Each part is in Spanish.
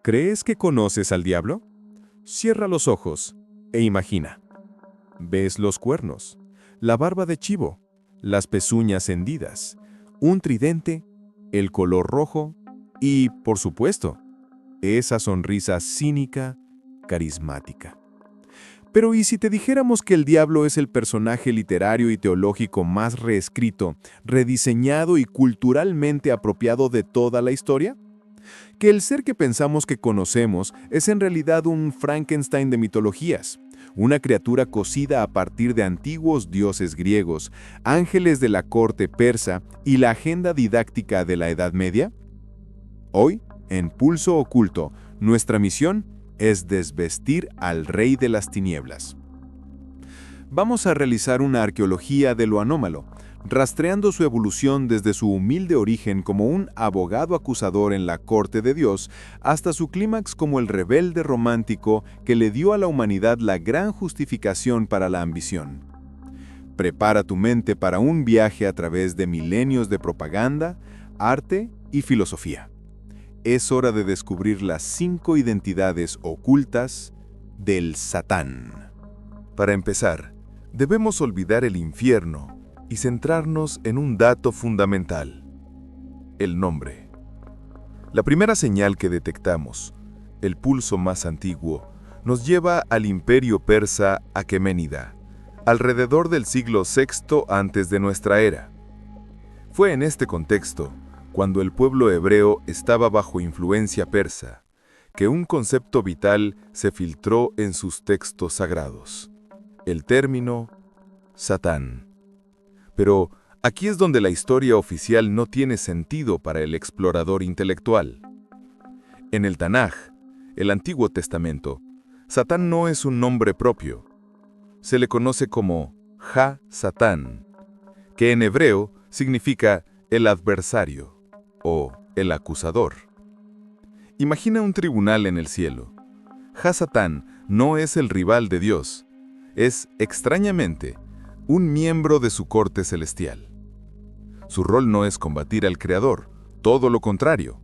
¿Crees que conoces al diablo? Cierra los ojos e imagina. Ves los cuernos, la barba de chivo, las pezuñas hendidas, un tridente, el color rojo y, por supuesto, esa sonrisa cínica, carismática. Pero ¿y si te dijéramos que el diablo es el personaje literario y teológico más reescrito, rediseñado y culturalmente apropiado de toda la historia? Que el ser que pensamos que conocemos es en realidad un Frankenstein de mitologías, una criatura cosida a partir de antiguos dioses griegos, ángeles de la corte persa y la agenda didáctica de la Edad Media? Hoy, en Pulso Oculto, nuestra misión es desvestir al rey de las tinieblas. Vamos a realizar una arqueología de lo anómalo, rastreando su evolución desde su humilde origen como un abogado acusador en la corte de Dios hasta su clímax como el rebelde romántico que le dio a la humanidad la gran justificación para la ambición. Prepara tu mente para un viaje a través de milenios de propaganda, arte y filosofía. Es hora de descubrir las 5 identidades ocultas del Satán. Para empezar, debemos olvidar el infierno y centrarnos en un dato fundamental: el nombre. La primera señal que detectamos, el pulso más antiguo, nos lleva al imperio persa aqueménida, alrededor del siglo VI antes de nuestra era. Fue en este contexto, cuando el pueblo hebreo estaba bajo influencia persa, que un concepto vital se filtró en sus textos sagrados: el término Satán. Pero aquí es donde la historia oficial no tiene sentido para el explorador intelectual. En el Tanaj, el Antiguo Testamento, Satán no es un nombre propio. Se le conoce como Ha-Satán, que en hebreo significa el adversario o el acusador. Imagina un tribunal en el cielo. Ha-Satán no es el rival de Dios, es, extrañamente, un miembro de su corte celestial. Su rol no es combatir al Creador, todo lo contrario.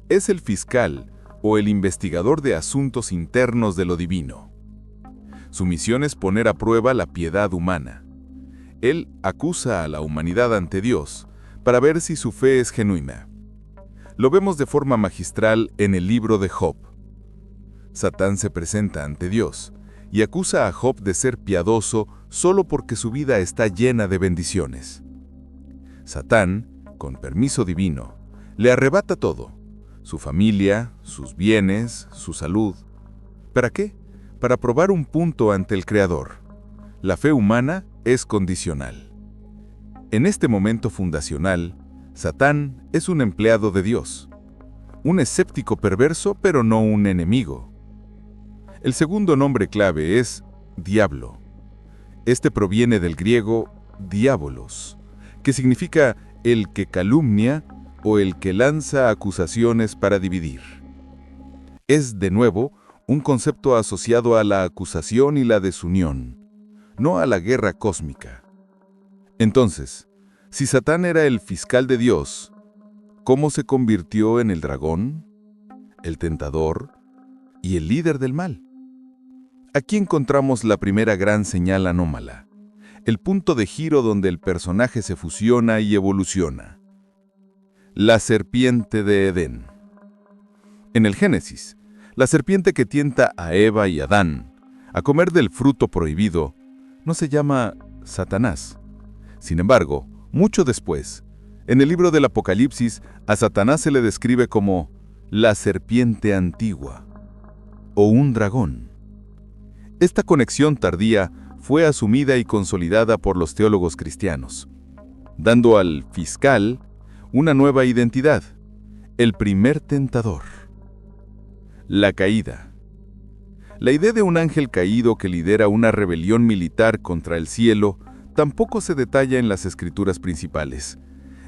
Es el fiscal o el investigador de asuntos internos de lo divino. Su misión es poner a prueba la piedad humana. Él acusa a la humanidad ante Dios para ver si su fe es genuina. Lo vemos de forma magistral en el libro de Job. Satán se presenta ante Dios y acusa a Job de ser piadoso solo porque su vida está llena de bendiciones. Satán, con permiso divino, le arrebata todo: su familia, sus bienes, su salud. ¿Para qué? Para probar un punto ante el Creador. La fe humana es condicional. En este momento fundacional, Satán es un empleado de Dios, un escéptico perverso, pero no un enemigo. El segundo nombre clave es diablo. Este proviene del griego diabolos, que significa el que calumnia o el que lanza acusaciones para dividir. Es, de nuevo, un concepto asociado a la acusación y la desunión, no a la guerra cósmica. Entonces, si Satán era el fiscal de Dios, ¿cómo se convirtió en el dragón, el tentador y el líder del mal? Aquí encontramos la primera gran señal anómala, el punto de giro donde el personaje se fusiona y evoluciona. La serpiente de Edén. En el Génesis, la serpiente que tienta a Eva y Adán a comer del fruto prohibido no se llama Satanás. Sin embargo, mucho después, en el libro del Apocalipsis, a Satanás se le describe como la serpiente antigua o un dragón. Esta conexión tardía fue asumida y consolidada por los teólogos cristianos, dando al fiscal una nueva identidad: el primer tentador. La caída. La idea de un ángel caído que lidera una rebelión militar contra el cielo tampoco se detalla en las escrituras principales.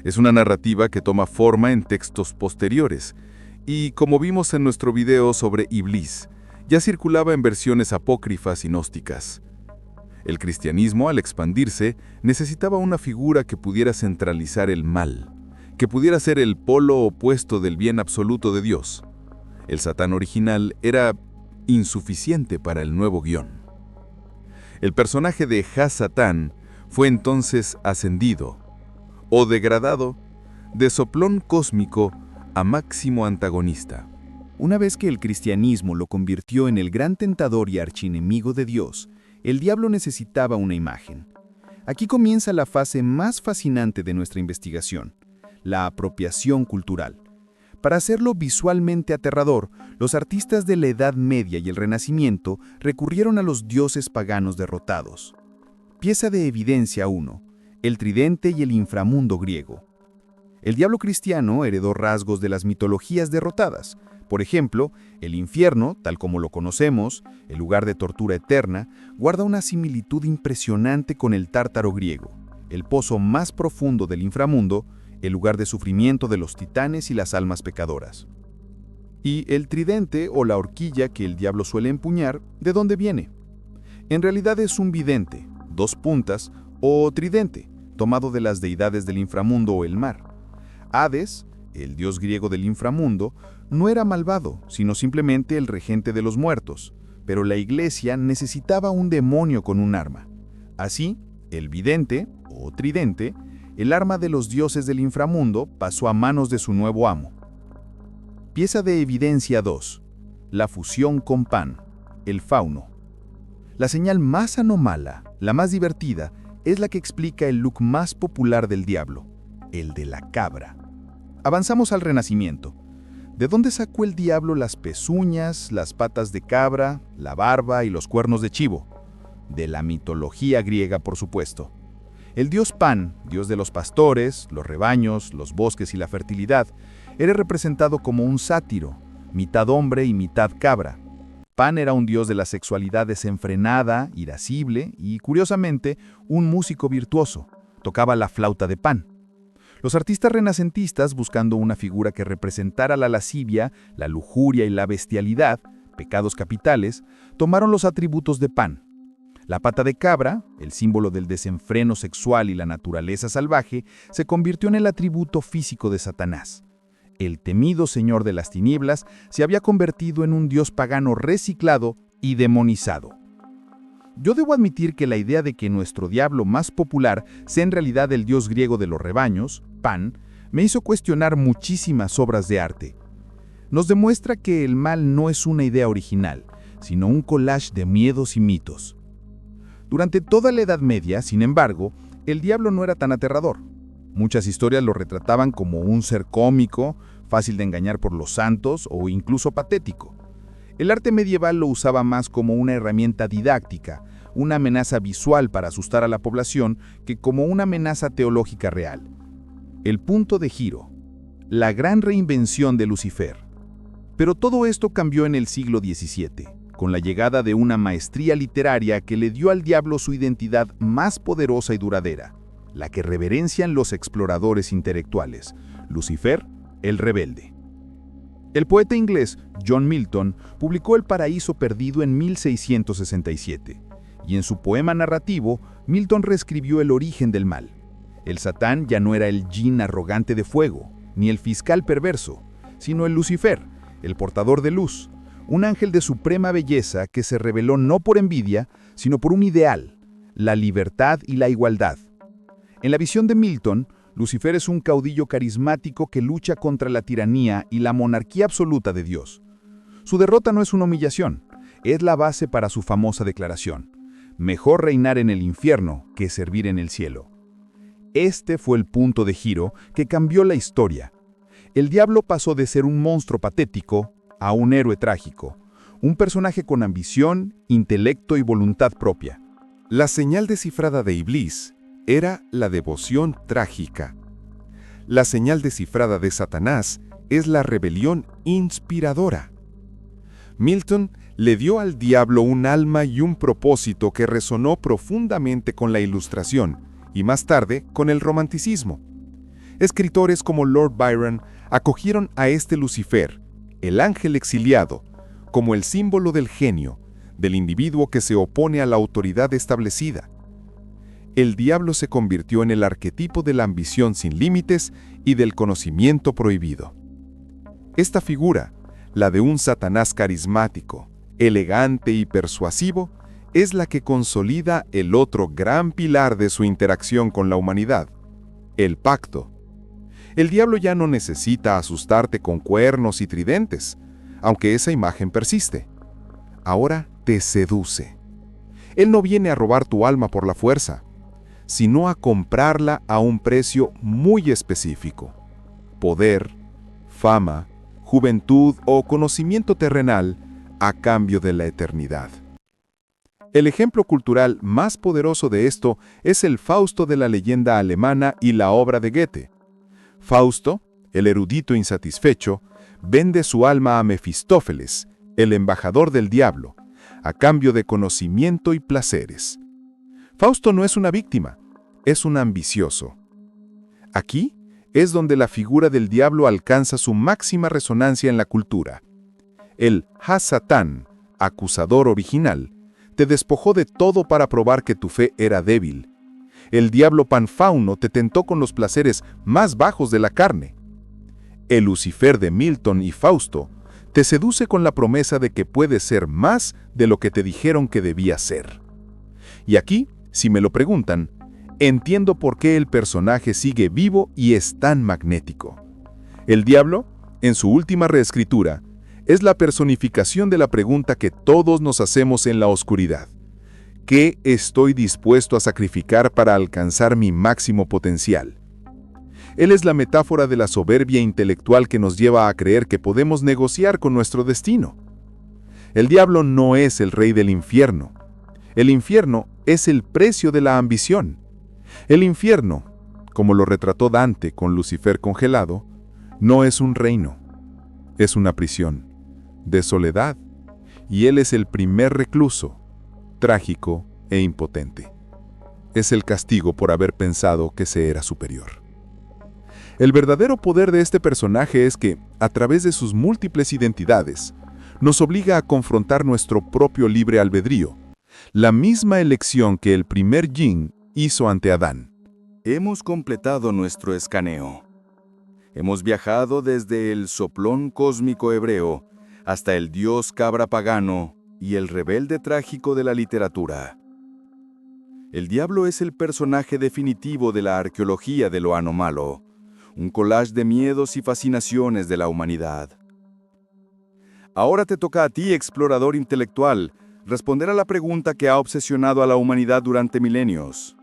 Es una narrativa que toma forma en textos posteriores, y como vimos en nuestro video sobre Iblis, ya circulaba en versiones apócrifas y gnósticas. El cristianismo, al expandirse, necesitaba una figura que pudiera centralizar el mal, que pudiera ser el polo opuesto del bien absoluto de Dios. El Satán original era insuficiente para el nuevo guión. El personaje de Ha-Satán fue entonces ascendido, o degradado, de soplón cósmico a máximo antagonista. Una vez que el cristianismo lo convirtió en el gran tentador y archienemigo de Dios, el diablo necesitaba una imagen. Aquí comienza la fase más fascinante de nuestra investigación, la apropiación cultural. Para hacerlo visualmente aterrador, los artistas de la Edad Media y el Renacimiento recurrieron a los dioses paganos derrotados. Pieza de evidencia 1. El tridente y el inframundo griego. El diablo cristiano heredó rasgos de las mitologías derrotadas. Por ejemplo, el infierno, tal como lo conocemos, el lugar de tortura eterna, guarda una similitud impresionante con el Tártaro griego, el pozo más profundo del inframundo, el lugar de sufrimiento de los titanes y las almas pecadoras. Y el tridente o la horquilla que el diablo suele empuñar, ¿de dónde viene? En realidad es un vidente, dos puntas o tridente, tomado de las deidades del inframundo o el mar. Hades, el dios griego del inframundo, no era malvado, sino simplemente el regente de los muertos, pero la iglesia necesitaba un demonio con un arma. Así, el vidente, o tridente, el arma de los dioses del inframundo, pasó a manos de su nuevo amo. Pieza de evidencia 2. La fusión con Pan, el fauno. La señal más anómala, la más divertida, es la que explica el look más popular del diablo, el de la cabra. Avanzamos al Renacimiento. ¿De dónde sacó el diablo las pezuñas, las patas de cabra, la barba y los cuernos de chivo? De la mitología griega, por supuesto. El dios Pan, dios de los pastores, los rebaños, los bosques y la fertilidad, era representado como un sátiro, mitad hombre y mitad cabra. Pan era un dios de la sexualidad desenfrenada, irascible y, curiosamente, un músico virtuoso. Tocaba la flauta de Pan. Los artistas renacentistas, buscando una figura que representara la lascivia, la lujuria y la bestialidad, pecados capitales, tomaron los atributos de Pan. La pata de cabra, el símbolo del desenfreno sexual y la naturaleza salvaje, se convirtió en el atributo físico de Satanás. El temido señor de las tinieblas se había convertido en un dios pagano reciclado y demonizado. Yo debo admitir que la idea de que nuestro diablo más popular sea en realidad el dios griego de los rebaños, Pan, me hizo cuestionar muchísimas obras de arte. Nos demuestra que el mal no es una idea original, sino un collage de miedos y mitos. Durante toda la Edad Media, sin embargo, el diablo no era tan aterrador. Muchas historias lo retrataban como un ser cómico, fácil de engañar por los santos o incluso patético. El arte medieval lo usaba más como una herramienta didáctica, una amenaza visual para asustar a la población, que como una amenaza teológica real. El punto de giro, la gran reinvención de Lucifer. Pero todo esto cambió en el siglo XVII, con la llegada de una maestría literaria que le dio al diablo su identidad más poderosa y duradera, la que reverencian los exploradores intelectuales, Lucifer, el rebelde. El poeta inglés John Milton publicó El paraíso perdido en 1667, y en su poema narrativo, Milton reescribió el origen del mal. El Satán ya no era el djinn arrogante de fuego, ni el fiscal perverso, sino el Lucifer, el portador de luz, un ángel de suprema belleza que se reveló no por envidia, sino por un ideal, la libertad y la igualdad. En la visión de Milton, Lucifer es un caudillo carismático que lucha contra la tiranía y la monarquía absoluta de Dios. Su derrota no es una humillación, es la base para su famosa declaración: mejor reinar en el infierno que servir en el cielo. Este fue el punto de giro que cambió la historia. El diablo pasó de ser un monstruo patético a un héroe trágico, un personaje con ambición, intelecto y voluntad propia. La señal descifrada de Iblis era la devoción trágica. La señal descifrada de Satanás es la rebelión inspiradora. Milton le dio al diablo un alma y un propósito que resonó profundamente con la Ilustración y más tarde con el Romanticismo. Escritores como Lord Byron acogieron a este Lucifer, el ángel exiliado, como el símbolo del genio, del individuo que se opone a la autoridad establecida. El diablo se convirtió en el arquetipo de la ambición sin límites y del conocimiento prohibido. Esta figura, la de un Satanás carismático, elegante y persuasivo, es la que consolida el otro gran pilar de su interacción con la humanidad, el pacto. El diablo ya no necesita asustarte con cuernos y tridentes, aunque esa imagen persiste. Ahora te seduce. Él no viene a robar tu alma por la fuerza, sino a comprarla a un precio muy específico. Poder, fama, juventud o conocimiento terrenal a cambio de la eternidad. El ejemplo cultural más poderoso de esto es el Fausto de la leyenda alemana y la obra de Goethe. Fausto, el erudito insatisfecho, vende su alma a Mefistófeles, el embajador del diablo, a cambio de conocimiento y placeres. Fausto no es una víctima, es un ambicioso. Aquí es donde la figura del diablo alcanza su máxima resonancia en la cultura. El Ha-Satán, acusador original, te despojó de todo para probar que tu fe era débil. El diablo panfauno te tentó con los placeres más bajos de la carne. El Lucifer de Milton y Fausto te seduce con la promesa de que puedes ser más de lo que te dijeron que debías ser. Y aquí, si me lo preguntan, entiendo por qué el personaje sigue vivo y es tan magnético. El diablo, en su última reescritura, es la personificación de la pregunta que todos nos hacemos en la oscuridad. ¿Qué estoy dispuesto a sacrificar para alcanzar mi máximo potencial? Él es la metáfora de la soberbia intelectual que nos lleva a creer que podemos negociar con nuestro destino. El diablo no es el rey del infierno. El infierno es el precio de la ambición. El infierno, como lo retrató Dante con Lucifer congelado, no es un reino, es una prisión de soledad, y él es el primer recluso, trágico e impotente. Es el castigo por haber pensado que se era superior. El verdadero poder de este personaje es que, a través de sus múltiples identidades, nos obliga a confrontar nuestro propio libre albedrío, la misma elección que el primer Yin hizo ante Adán. Hemos completado nuestro escaneo. Hemos viajado desde el soplón cósmico hebreo hasta el dios cabra pagano y el rebelde trágico de la literatura. El diablo es el personaje definitivo de la arqueología de lo anómalo, un collage de miedos y fascinaciones de la humanidad. Ahora te toca a ti, explorador intelectual, responder a la pregunta que ha obsesionado a la humanidad durante milenios.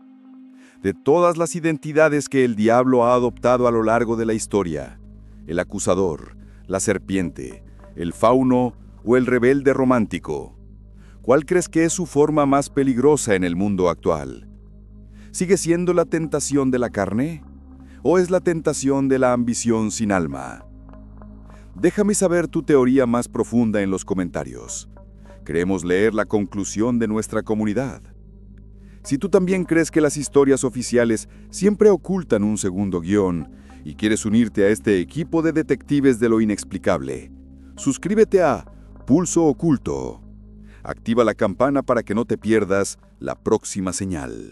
De todas las identidades que el diablo ha adoptado a lo largo de la historia, el acusador, la serpiente, el fauno o el rebelde romántico, ¿cuál crees que es su forma más peligrosa en el mundo actual? ¿Sigue siendo la tentación de la carne? ¿O es la tentación de la ambición sin alma? Déjame saber tu teoría más profunda en los comentarios. Queremos leer la conclusión de nuestra comunidad. Si tú también crees que las historias oficiales siempre ocultan un segundo guión y quieres unirte a este equipo de detectives de lo inexplicable, suscríbete a Pulso Oculto. Activa la campana para que no te pierdas la próxima señal.